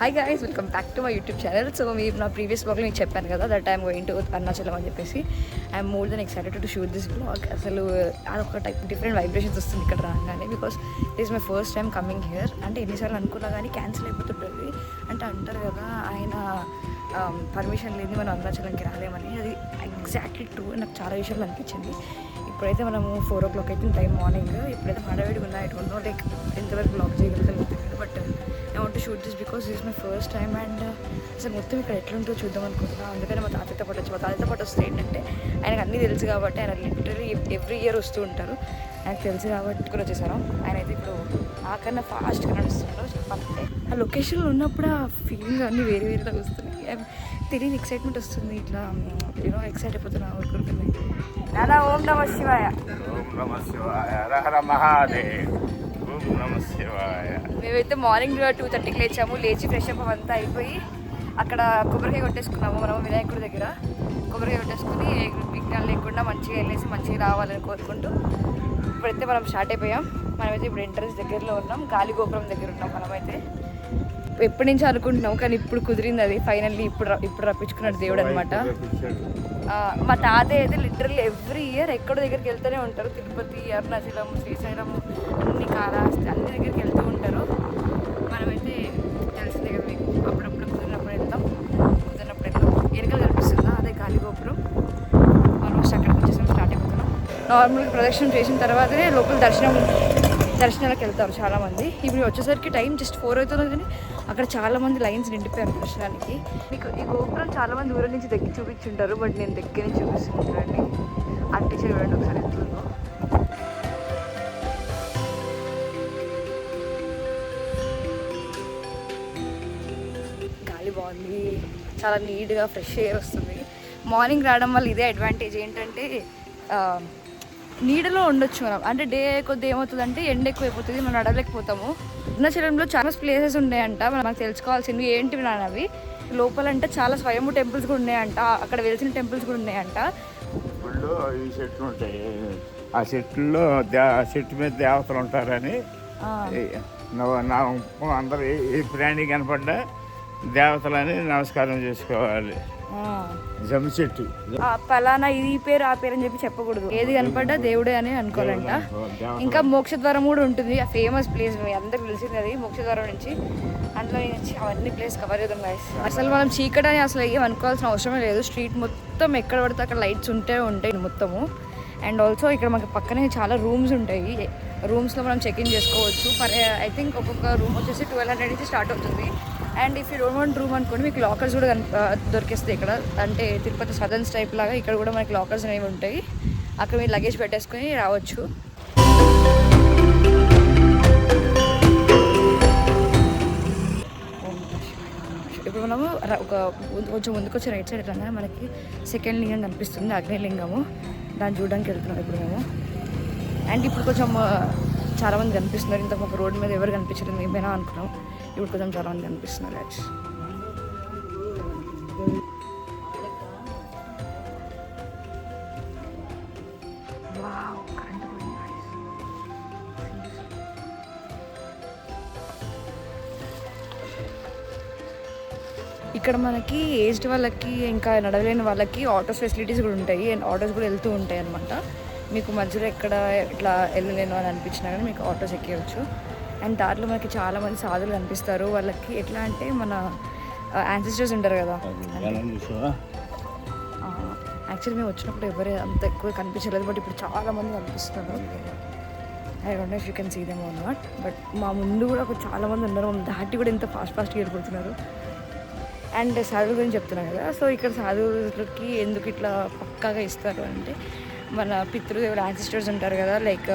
Hi guys, welcome back to my YouTube channel. So మీరు నా previous బ్లాగ్లో మీకు చెప్పాను కదా that I'm going to Arunachalam అని చెప్పేసి. I'm more than excited to shoot this blog. అసలు అదొక టైప్ డిఫరెంట్ వైబ్రేషన్స్ వస్తుంది ఇక్కడ రాగానే, because this is my first time coming here. అంటే ఎన్నిసార్లు అనుకున్నా కానీ క్యాన్సిల్ అయిపోతుంటుంది. అంటే అంటారు కదా ఆయన పర్మిషన్ లేని మనం అరుణాచలంకి రాలేమని. అది ఎగ్జాక్ట్లీ ట్రూ. నాకు చాలా విషయాలు అనిపించింది. ఇప్పుడైతే మనము 4 o'clock అయితే టైం మార్నింగ్. ఇప్పుడైతే హడావిడిగా ఉన్నాయి. ఐ డోంట్ నో లైక్ ఎంతవరకు బ్లాగ్ చేయగలుగుతాను, but I want to shoot this because this my first time. And అసలు మొత్తం ఇక్కడ ఎట్లుంటో చూద్దాం అనుకుంటున్నాను. అందుకని మా తాతయ్యతో పాటు వచ్చి, మా తాతయ్యతో పాటు వస్తే ఏంటంటే ఆయనకు అన్నీ తెలుసు కాబట్టి ఆయన లిటరలీ ఎవ్రీ ఇయర్ వస్తూ ఉంటారు. ఆయనకు తెలుసు కాబట్టి కూడా వచ్చేసాను. ఆయన అయితే ఇప్పుడు నాకన్నా ఫాస్ట్గా నడుస్తున్నారు చెప్పాలంటే. ఆ లొకేషన్లో ఉన్నప్పుడు ఆ ఫీలింగ్ అన్నీ వేరే వేరేలా వస్తున్నాయి. తెలియని ఎక్సైట్మెంట్ వస్తుంది. ఇట్లా యూనో ఎక్సైట్ అయిపోతున్నా ఊరుకుంటుంది. నానా ఓం నమ శివాయ. ఓం నమ శివాయ. హర హర మహాదేవ్. ఓం నమ శివాయ. మేమైతే మార్నింగ్ 2:30కి లేచాము. లేచి ఫ్రెష్ అప్ అంతా అయిపోయి అక్కడ కొబ్బరికాయ కొట్టేసుకున్నాము. మనము వినాయకుడి దగ్గర కొబ్బరికాయ కొట్టేసుకుని విఘ్నాలు లేకుండా మంచిగా వెళ్ళేసి మంచిగా రావాలని కోరుకుంటూ ఇప్పుడైతే మనం స్టార్ట్ అయిపోయాం. మనమైతే ఇప్పుడు ఎంట్రన్స్ దగ్గరలో ఉన్నాం, గాలి గోపురం దగ్గర ఉన్నాం. మనమైతే ఎప్పటి నుంచి అనుకుంటున్నాం కానీ ఇప్పుడు కుదిరింది అది ఫైనల్లీ. ఇప్పుడు రప్పించుకున్నాడు దేవుడు అనమాట. మా తాతయ్య అయితే లిటరల్లీ ఎవ్రీ ఇయర్ ఎక్కడో దగ్గరికి వెళ్తూనే ఉంటారు. తిరుపతి, అరుణాచలం, శ్రీశైలం, అన్ని కాళహస్తి అన్ని దగ్గరికి వెళ్తూ ఉంటారు. మనమైతే తెలిసిందే కదా మీకు, అప్పుడప్పుడు కుదిరినప్పుడు వెళ్తాం, కుదిరినప్పుడు వెళ్తాం. ఎనకలు కనిపిస్తుందా అదే గాలి గోపురం. ఆల్మోస్ట్ అక్కడికి వచ్చేసాం, స్టార్ట్ అయిపోతున్నాం. నార్మల్గా ప్రదక్షిణం చేసిన తర్వాతనే లోపల దర్శనాలకు వెళ్తారు చాలామంది. ఇప్పుడు వచ్చేసరికి టైం జస్ట్ 4 అవుతుంది కానీ అక్కడ చాలామంది లైన్స్ నిండిపోయారు దర్శనానికి. మీకు ఈ గోపురం చాలామంది దూరం నుంచి దగ్గర చూపించుంటారు, బట్ నేను దగ్గర నుంచి చూపిస్తున్నానండి. అట్టి చూడండి ఒకసారి ఎట్లుందో. గాలి బాగుంది, చాలా నీట్గా ఫ్రెష్ ఎయిర్ వస్తుంది. మార్నింగ్ రావడం వల్ల ఇదే అడ్వాంటేజ్ ఏంటంటే నీడలో ఉండొచ్చు మనం. అంటే డే కొద్ది ఏమవుతుందంటే ఎండ ఎక్కువైపోతుంది, మనం నడవలేకపోతాము. అరుణాచలంలో చాలా ప్లేసెస్ ఉన్నాయంట, మనకు తెలుసుకోవాల్సినవి ఏంటివి నానవి. లోపలంటే చాలా స్వయంభూ టెంపుల్స్ కూడా ఉన్నాయంట, అక్కడ వెలిసిన టెంపుల్స్ కూడా ఉన్నాయంట. ఇప్పుడు ఈ చెట్లు ఉంటాయి, ఆ చెట్లలో చెట్టు మీద దేవతలు ఉంటారని అందరూ ఏ ప్రాణి కనపడ్డా దేవతలని నమస్కారం చేసుకోవాలి. జమ్మి చెట్టు పలానా ఇది పేరు ఆ పేరు అని చెప్పి చెప్పకూడదు, ఏది కనపడ్డా దేవుడే అని అనుకోవాలంట. ఇంకా మోక్షద్వారం కూడా ఉంటుంది, ఆ ఫేమస్ ప్లేస్ మీ అందరికి తెలిసింది అది. మోక్షద్వారం నుంచి అందులో నుంచి అవన్నీ ప్లేస్ కవర్ చేద్దాం గైస్. అసలు మనం చీకటని అసలు ఏం అనుకోవాల్సిన అవసరమే లేదు. స్ట్రీట్ మొత్తం ఎక్కడ పడితే అక్కడ లైట్స్ ఉంటాయి మొత్తము. అండ్ ఆల్సో ఇక్కడ మనకి పక్కనే చాలా రూమ్స్ ఉంటాయి. రూమ్స్లో మనం చెక్ ఇన్ చేసుకోవచ్చు. ఐ థింక్ ఒక్కొక్క రూమ్ వచ్చేసి 1200 నుంచి స్టార్ట్ అవుతుంది. And if you don't want room అనుకోండి, మీకు లాకర్స్ కూడా దొరికేస్తాయి ఇక్కడ. అంటే తిరుపతి సదర్న్స్ టైప్ లాగా ఇక్కడ కూడా మనకి లాకర్స్ అనేవి ఉంటాయి. అక్కడ మీరు లగేజ్ పెట్టేసుకొని రావచ్చు. ఇప్పుడు మనము కొంచెం ముందుకు వచ్చి రైట్ సైడ్ రాగానే మనకి సెకండ్ లింగం కనిపిస్తుంది, అగ్నిలింగము. దాన్ని చూడడానికి వెళ్తున్నాం ఇప్పుడు మేము. అండ్ ఇప్పుడు కొంచెం చాలామంది కనిపిస్తున్నారు. ఇంత ఒక రోడ్డు మీద ఎవరు కనిపించలేదు మేమైనా అనుకున్నాం, ఇప్పుడు కొంచెం చాలామంది కనిపిస్తున్నారు. ఇక్కడ మనకి ఏజ్డ్ వాళ్ళకి ఇంకా నడవలేని వాళ్ళకి ఆటోస్ ఫెసిలిటీస్ కూడా ఉంటాయి. అండ్ ఆటోస్ కూడా వెళ్తూ ఉంటాయి అనమాట. మీకు మధ్యలో ఎక్కడ ఇట్లా వెళ్ళలేను అని అనిపించినా కానీ మీకు ఆటోస్ ఎక్కేయచ్చు. అండ్ దాంట్లో మనకి చాలామంది సాధువులు కనిపిస్తారు. వాళ్ళకి ఎట్లా అంటే మన యాన్సిస్టర్స్ ఉంటారు కదా. యాక్చువల్లీ మేము వచ్చినప్పుడు ఎవరు అంత ఎక్కువ కనిపించలేదు, బట్ ఇప్పుడు చాలామంది కనిపిస్తున్నారు. I don't know if you can see them or not, but మా ముందు కూడా చాలామంది ఉన్నారు. దాటి కూడా ఎంత ఫాస్ట్గా వెళ్ళిపోతున్నారు. అండ్ సాధువుల గురించి చెప్తున్నాను కదా. సో ఇక్కడ సాధువులకి ఎందుకు ఇట్లా పక్కాగా ఇస్తారు అంటే, మన పితృదేవుల యాన్సిస్టర్స్ ఉంటారు కదా, లైక్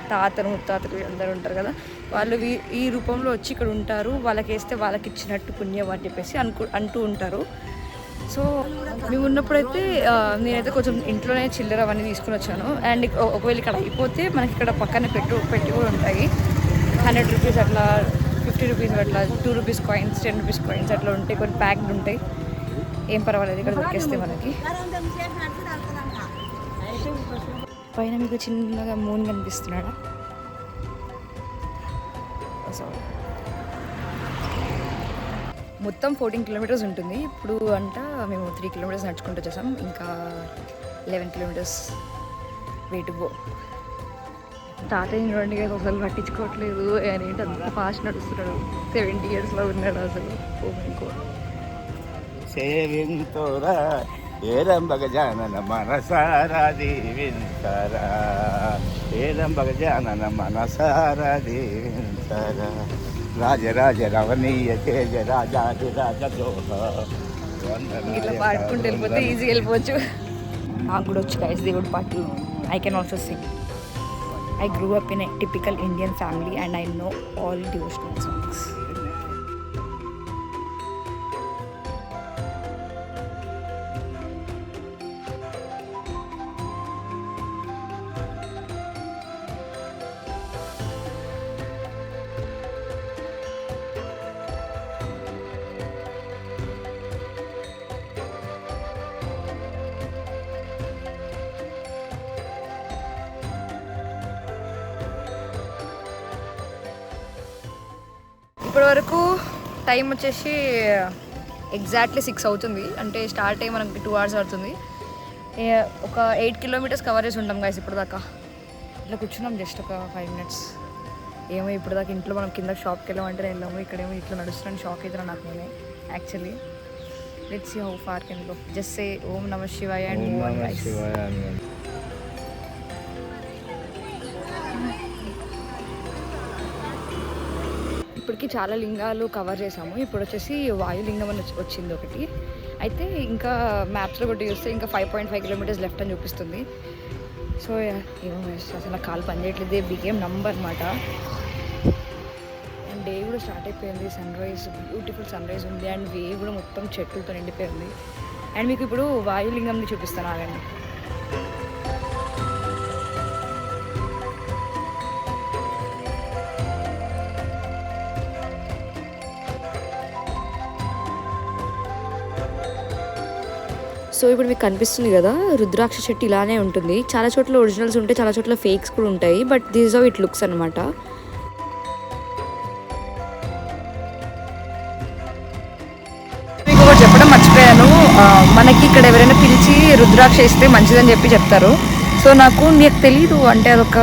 తాతలు ముత్తాతలు అందరూ ఉంటారు కదా, వాళ్ళు ఈ రూపంలో వచ్చి ఇక్కడ ఉంటారు. వాళ్ళకి వేస్తే వాళ్ళకి ఇచ్చినట్టు పుణ్యం అని చెప్పేసి అంటూ ఉంటారు. సో మేము ఉన్నప్పుడైతే నేనైతే కొంచెం ఇంట్లోనే చిల్లర అవన్నీ తీసుకుని వచ్చాను. అండ్ ఒకవేళ ఇక్కడ అయిపోతే మనకి ఇక్కడ పక్కనే పెట్టి కూడా ఉంటాయి. 100 రూపీస్ అట్లా, 50 రూపీస్ అట్లా, 2 రూపీస్ కాయిన్స్, 10 రూపీస్ కాయిన్స్ అట్లా ఉంటాయి. కొన్ని ప్యాక్డ్ ఉంటాయి, ఏం పర్వాలేదు ఇక్కడ దొరికేస్తే మనకి. పైన మీకు చిన్నగా మూన్ కనిపిస్తున్నాడా? సో మొత్తం 14 కిలోమీటర్స్ ఉంటుంది. ఇప్పుడు అంట మేము 3 కిలోమీటర్స్ నడుచుకుంటూ వచ్చేసాం. ఇంకా 11 కిలోమీటర్స్ వే టు గో. తాతయ్య చూడండి అసలు పట్టించుకోవట్లేదు. ఆయన ఏంటి అంత ఫాస్ట్ నడుస్తున్నాడు. 70 ఇయర్స్లో ఉన్నాడు అసలు. ఓ మై గాడ్. సేవింతోరా ఏరంబగ జానన మనసారా దీవింతరా, ఏరంబగ జానన మనసారా దీవింతరా, రాజరాజ రవణీయ తేజ రాజాది రాజ దోహ. ఇట్లా పాడుకుంటూ వెళ్ళిపోతే ఈజీగా వెళ్ళిపోవచ్చు. నాకు కూడా వచ్చి గైస్ దేవుడు పాటలు. I can also Singh. I grew up in a typical Indian family and I know all devotional songs. ఇప్పటి వరకు టైం వచ్చేసి ఎగ్జాక్ట్లీ 6 అవుతుంది. అంటే స్టార్ట్ అయ్యి మనకి 2 hours అవుతుంది. ఒక 8 కిలోమీటర్స్ కవర్ చేసి ఉంటాం గైస్ ఇప్పుడు దాకా. ఇట్లా కూర్చున్నాం జస్ట్ ఒక 5 minutes. ఏమో ఇప్పుడు దాకా ఇంట్లో మనం కింద షాప్కి వెళ్ళామంటే వెళ్ళాము. ఇక్కడేమో ఇట్లా నడుస్తున్నాను. షాక్ అవుతున్నా నాకు నేనే actually. Let's see how far can go. Just say Om Namah Shivaya and move on guys. ఇప్పటికి చాలా లింగాలు కవర్ చేసాము. ఇప్పుడు వచ్చేసి వాయులింగం అని వచ్చింది ఒకటి. అయితే ఇంకా మ్యాప్స్లో కొట్టి చూస్తే ఇంకా 5.5 kilometers లెఫ్ట్ అని చూపిస్తుంది. సో ఏమో అసలు కాలు పనిచేయట్లేదు. బిగేమ్ నంబర్ అనమాట. అండ్ డే కూడా స్టార్ట్ అయిపోయింది. Sunrise, beautiful sunrise ఉంది. అండ్ వే కూడా మొత్తం చెట్లతో నిండిపోయింది. అండ్ మీకు ఇప్పుడు వాయులింగంని చూపిస్తాను ఆగండి. సో ఇప్పుడు మీకు కనిపిస్తుంది కదా, రుద్రాక్ష చెట్టు ఇలానే ఉంటుంది. చాలా చోట్ల ఒరిజినల్స్ ఉంటాయి, చాలా చోట్ల ఫేక్స్ కూడా ఉంటాయి. But this how it looks అనమాట. మీకు ఒకటి చెప్పడం మర్చిపోయాను. మనకి ఇక్కడ ఎవరైనా పిలిచి రుద్రాక్ష ఇస్తే మంచిదని చెప్పి చెప్తారు. సో నాకు తెలీదు, అంటే అదొక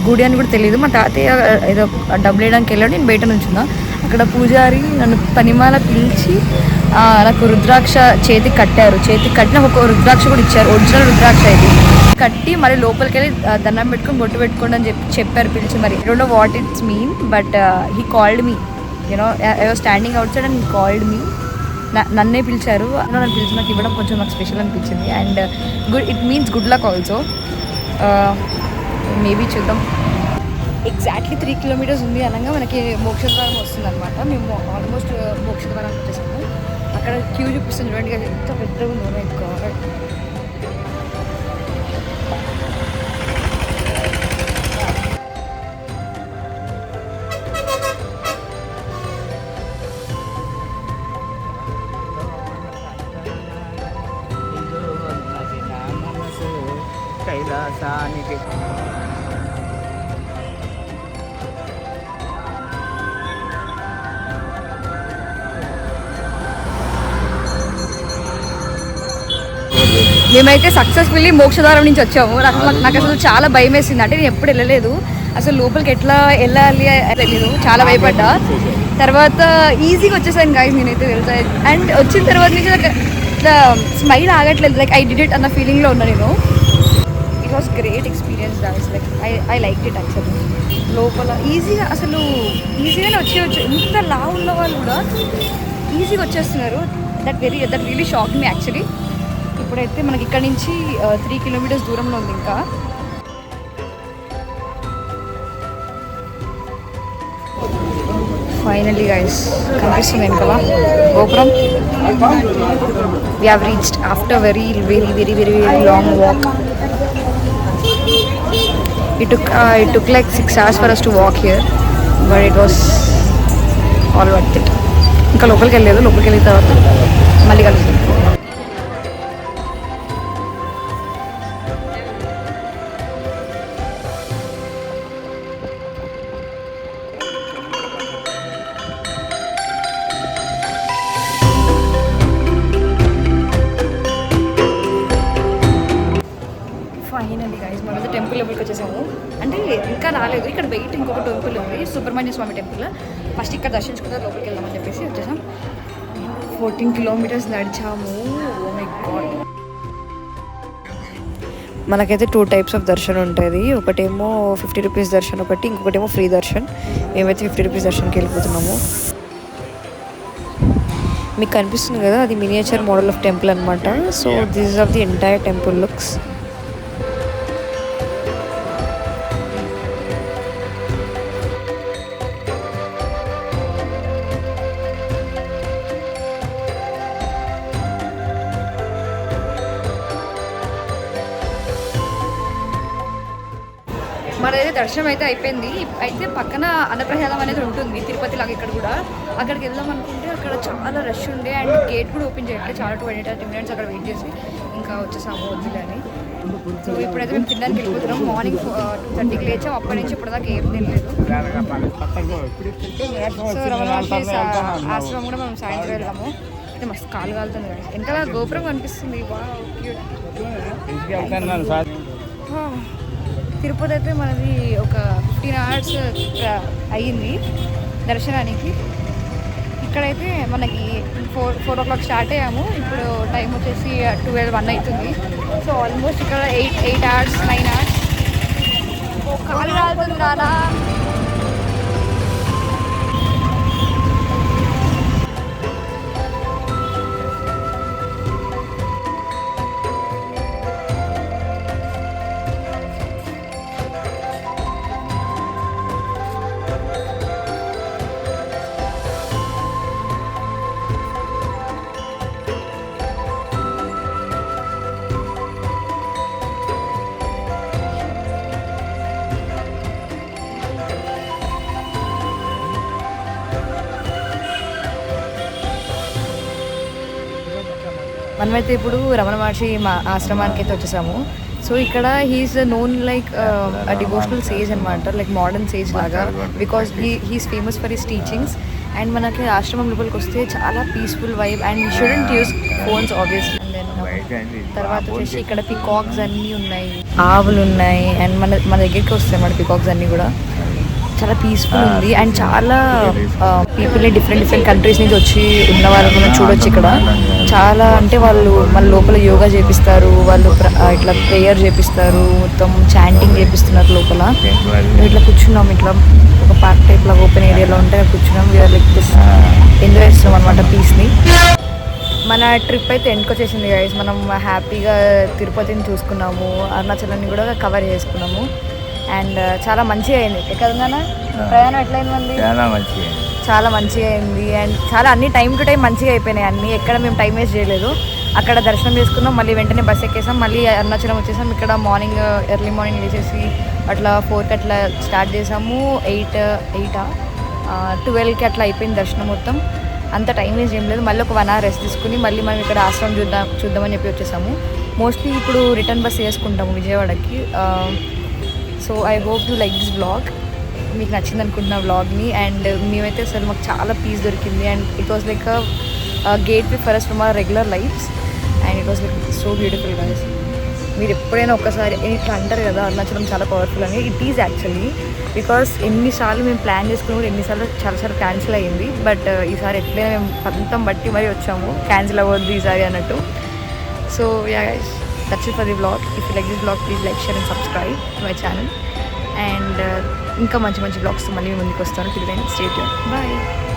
గుడి అని కూడా తెలియదు. మా తాతయ్య ఏదో డబ్బులు వేయడానికి వెళ్ళాడు. నేను బయట నుంచున్నా. అక్కడ పూజారి నన్ను పనిమాల పిలిచి నాకు రుద్రాక్ష చేతికి కట్టారు. చేతికి కట్టి నాకు ఒక రుద్రాక్ష కూడా ఇచ్చారు. ఒరిజినల్ రుద్రాక్ష ఇది కట్టి మరి లోపలికి వెళ్ళి దండం పెట్టుకొని బొట్టు పెట్టుకోండి అని చెప్పారు పిలిచి. మరి I don't know what it's mean, but he called me, you know I was standing out side and he called me. నన్నే పిలిచారు. నన్ను పిలిచి నాకు ఇవ్వడం కొంచెం నాకు స్పెషల్ అనిపించింది. And it means good luck also. Maybe చూద్దాం. ఎగ్జాక్ట్లీ 3 kilometers ఉంది అనగా మనకి మోక్షద్వారం వస్తుంది అనమాట. మేము ఆల్మోస్ట్ మోక్షద్వారానికి వచ్చేసాము. అక్కడ క్యూ చూపిస్తుంది చూడండి, ఎంత పెద్దగా ఉందో. My God. కైలాసానికి మేమైతే సక్సెస్ఫుల్లీ మోక్షద్వారం నుంచి వచ్చాము. నాకు అసలు చాలా భయం వేసింది. అంటే నేను ఎప్పుడు వెళ్ళలేదు, అసలు లోపలికి ఎట్లా వెళ్ళాలి తెలియదు. చాలా భయపడ్డా. తర్వాత ఈజీగా వచ్చేసాను గాయస్ నేనైతే తెలుసా. అండ్ వచ్చిన తర్వాత నుంచి ఇట్లా స్మైల్ ఆగట్లేదు. లైక్ ఐ డిడ్ ఇట్ అన్న ఫీలింగ్లో ఉన్నా నేను. It was great experience guys. Like I like it actually. లోపల ఈజీగానే వచ్చేయచ్చు. ఇంత లా ఉన్న వాళ్ళు కూడా ఈజీగా వచ్చేస్తున్నారు. That really shock me actually. ఇప్పుడైతే మనకి ఇక్కడ నుంచి 3 kilometers దూరంలో ఉంది. ఇంకా ఫైనల్లీ గైస్ కనిపిస్తుంది వెనకాల గోపురం. We have reached after very very very very very long walk. It took like 6 hours for us to walk here, but it was all worth it. ఇంకా లోపలికి వెళ్ళలేదు. లోపలికి వెళ్ళిన తర్వాత మళ్ళీ కలుస్తాం. రాలేదు. ఇక్కడ వెయిట్ ఇంకొక టెంపుల్ ఉంది, సుబ్రహ్మణ్య స్వామి టెంపుల్. ఫస్ట్ ఇక్కడ దర్శించుకుంటే లోపలికి వెళ్దామని చెప్పేసి వచ్చేసాం. 14 కిలోమీటర్స్ నడిచాము. Oh my god. మనకైతే 2 టైప్స్ ఆఫ్ దర్శనం ఉంటుంది. ఒకటేమో 50 రూపీస్ దర్శనం ఒకటి, ఇంకొకటేమో ఫ్రీ దర్శన్. మేమైతే 50 రూపీస్ దర్శనంకి వెళ్ళిపోతున్నాము. మీకు కనిపిస్తుంది కదా, అది మినియేచర్ మోడల్ ఆఫ్ టెంపుల్ అనమాట. So this of the entire temple looks. మనదైతే దర్శనం అయితే అయిపోయింది. అయితే పక్కన అన్నప్రసాదం అనేది ఉంటుంది తిరుపతి లాగా ఇక్కడ కూడా. అక్కడికి వెళ్దాం అనుకుంటే అక్కడ చాలా రష్ ఉండే అండ్ గేట్ కూడా ఓపెన్ చేయట్లేదు. చాలా 20-30 మినిట్స్ అక్కడ వెయిట్ చేసి ఇంకా వచ్చేసాము వద్దులని. సో ఇప్పుడైతే మేము తినడానికి వెళ్ళిపోతున్నాం. మార్నింగ్ 2:30కి లేచాం. అప్పటి నుంచి ఇప్పటిదాకా ఏం తినలేదు. సో రమణ మహర్షి ఆశ్రమం కూడా మనం సాయంత్రం వెళ్ళాము. అయితే మస్తు కాలు కాలుతుంది కదా. వెనకాల గోపురం కనిపిస్తుంది. తిరుపతి అయితే మనది ఒక 15 hours అయ్యింది దర్శనానికి. ఇక్కడైతే మనకి 4 o'clock స్టార్ట్ అయ్యాము. ఇప్పుడు టైం వచ్చేసి 12-1 అవుతుంది. సో ఆల్మోస్ట్ ఇక్కడ 8 hours 9 hours. కాలు కాలుతుంది రానా. మనమైతే ఇప్పుడు రమణ మహర్షి ఆశ్రమానికి అయితే వచ్చేసాము. సో ఇక్కడ he's known like devotional sage అనమాట, లైక్ మోడర్న్ సేజ్ లాగా. Because he's famous for his teachings. And మనకి ఆశ్రమం లోపలికి వస్తే చాలా peaceful vibe and shouldn't use phones obviously. తర్వాత వచ్చేసి ఇక్కడ పికాక్స్ అన్నీ ఉన్నాయి, ఆవులు ఉన్నాయి. అండ్ మన దగ్గరికి వస్తాయి మన పికాక్స్ అన్నీ కూడా. చాలా పీస్ఫుల్ ఉంది అండ్ చాలా పీపుల్ని డిఫరెంట్ కంట్రీస్ నుంచి వచ్చి ఉన్న వాళ్ళని మనం చూడొచ్చు ఇక్కడ. చాలా అంటే వాళ్ళు మన లోపల యోగా చేపిస్తారు, వాళ్ళు ఇట్లా ప్రేయర్ చేపిస్తారు, మొత్తం చాంటింగ్ చేపిస్తున్నారు లోపల. మేము ఇట్లా కూర్చున్నాం, ఇట్లా ఒక పార్క్ టైప్ లాగా ఓపెన్ ఏరియాలో ఉంటే కూర్చున్నాం. వీఆర్ లైక్ ఎంజాయ్ చేస్తున్నాం అనమాట పీస్ని. మన ట్రిప్ అయితే ఎండ్కి వచ్చేసింది గైస్. మనం హ్యాపీగా తిరుపతిని చూసుకున్నాము, అరుణాచలాన్ని కూడా కవర్ చేసుకున్నాము. అండ్ చాలా మంచిగా అయింది. ఎక్కడుందన్నా ప్రయాణం ఎట్లయింది మంది? చాలా మంచిగా అయింది. అండ్ చాలా అన్ని టైం టు టైం మంచిగా అయిపోయినాయి అన్నీ. ఎక్కడ మేము టైం వేస్ట్ చేయలేదు. అక్కడ దర్శనం చేసుకున్నాం, మళ్ళీ వెంటనే బస్ ఎక్కేసాం, మళ్ళీ అరుణాచలం వచ్చేసాం. ఇక్కడ ఎర్లీ మార్నింగ్ లేచేసి అట్లా 4కి అట్లా స్టార్ట్ చేసాము. 12కి అట్లా అయిపోయింది దర్శనం మొత్తం. అంత టైం వేస్ట్ ఏం లేదు. మళ్ళీ ఒక 1 hour రెస్ట్ తీసుకుని మళ్ళీ మనం ఇక్కడ ఆశ్రమం చూద్దామని చెప్పి వచ్చేసాము. మోస్ట్లీ ఇప్పుడు రిటర్న్ బస్ వేసుకుంటాము విజయవాడకి. So I hope you like this vlog. మీకు నచ్చింది అనుకుంటున్నా వ్లాగ్ని. అండ్ మేమైతే అసలు మాకు చాలా పీస్ దొరికింది. And it was like gateway for us from our regular lives. And it was like so beautiful guys. మీరు ఎప్పుడైనా ఒక్కసారి ఇట్లా అంటారు కదా అరుణాచలం చాలా పవర్ఫుల్ అని. It is actually. బికాస్ ఎన్నిసార్లు మేము ప్లాన్ చేసుకుని కూడా ఎన్నిసార్లు చాలాసార్లు క్యాన్సిల్ అయ్యింది. బట్ ఈసారి ఎట్లయినా మేము పంతం బట్టి మరీ వచ్చాము, క్యాన్సిల్ అవ్వద్దు ఈసారి అన్నట్టు. So yeah guys, that's it for the vlog. If you like this vlog, please like, share and subscribe to my channel. And ఇంకా మంచి vlogs మళ్ళీ ముందుకు వస్తాను. Till then, stay tuned. Bye.